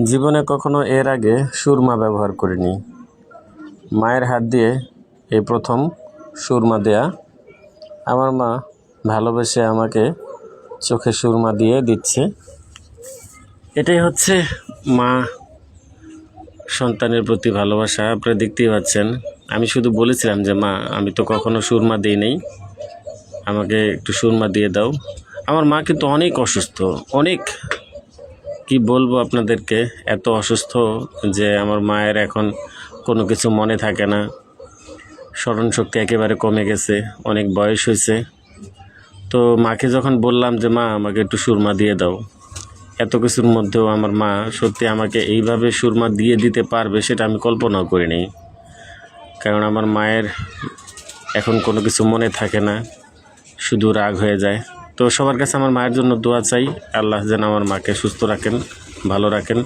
জীবনে কখনো এর আগে সুরমা ব্যবহার করিনি। মায়ের হাত দিয়ে এই প্রথম সুরমা দেয়া। আমার মা ভালোবেসে আমাকে চোখে সুরমা দিয়ে দিচ্ছে। এটাই হচ্ছে মা সন্তানের প্রতি ভালোবাসা। আপনারা দেখতেই পাচ্ছেন, আমি শুধু বলেছিলাম যে মা, আমি তো কখনো সুরমা দিই নেই, আমাকে একটু সুরমা দিয়ে দাও। আমার মা কিন্তু অনেক অসুস্থ, অনেক, কি বলবো আপনাদেরকে, এত অসুস্থ যে আমার মায়ের এখন কোনো কিছু মনে থাকে না, স্মরণশক্তি একেবারে কমে গেছে, অনেক বয়স হয়েছে। তো মাকে যখন বললাম যে মা, আমাকে একটু সুরমা দিয়ে দাও, এত কিছুর মধ্যেও আমার মা সত্যি আমাকে এইভাবে সুরমা দিয়ে দিতে পারবে সেটা আমি কল্পনাও করিনি। কারণ আমার মায়ের এখন কোনো কিছু মনে থাকে না, শুধু রাগ হয়ে যায়। তো সবার কাছে আমার মায়ের জন্য দোয়া চাই, আল্লাহ যেন আমার মাকে সুস্থ রাখেন, ভালো রাখেন।